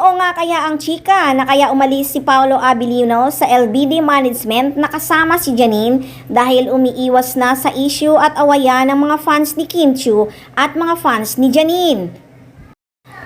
Totoo nga kaya ang chika na kaya umalis si Paolo Abilino sa LBD Management na kasama si Janine dahil umiiwas na sa issue at awayan ng mga fans ni Kim Chiu at mga fans ni Janine.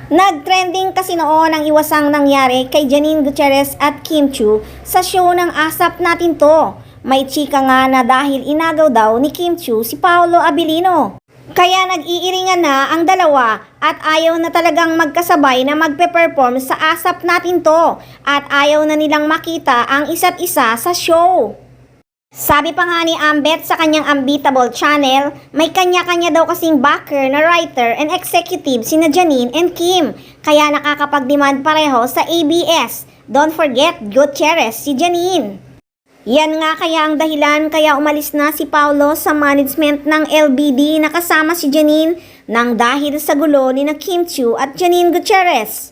Nag-trending kasi noon ang iwasang nangyari kay Janine Gutierrez at Kim Chiu sa show ng Asap Natin To. May chika nga na dahil inagaw daw ni Kim Chiu si Paolo Abilino. Kaya nag-iiringan na ang dalawa at ayaw na talagang magkasabay na magpe-perform sa Asap Natin To at ayaw na nilang makita ang isa't isa sa show. Sabi pa nga ni Ambet sa kanyang Unbeatable channel, may kanya-kanya daw kasing backer na writer and executive sina Janine and Kim, kaya nakakapag-demand pareho sa ABS. Don't forget Gutierrez si Janine. Yan nga kaya ang dahilan kaya umalis na si Paolo sa management ng LBD na kasama si Janine nang dahil sa gulo ni na Kim Chiu at Janine Gutierrez.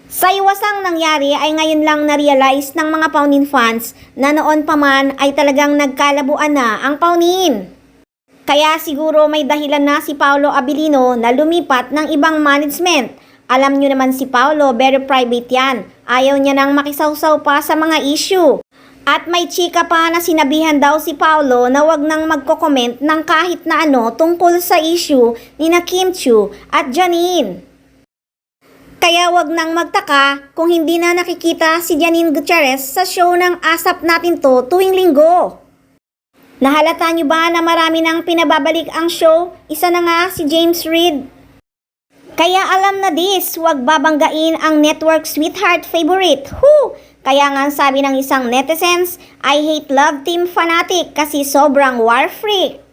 Sa iwasang nangyari ay ngayon lang na-realize ng mga Paunin fans na noon pa man ay talagang nagkalabuan na ang Paunin. Kaya siguro may dahilan na si Paolo Abilino na lumipat ng ibang management. Alam nyo naman si Paolo, very private yan. Ayaw niya nang makisawsaw pa sa mga issue. At may chika pa na sinabihan daw si Paolo na wag nang magko-comment ng kahit na ano tungkol sa issue ni na Kim Chiu at Janine. Kaya wag nang magtaka kung hindi na nakikita si Janine Gutierrez sa show ng Asap Natin To tuwing linggo. Nahalata nyo ba na marami nang pinababalik ang show? Isa na nga si James Reid. Kaya alam na this, wag babanggain ang network sweetheart favorite. Kaya nga sabi ng isang netizens, I hate love team fanatic kasi sobrang war freak.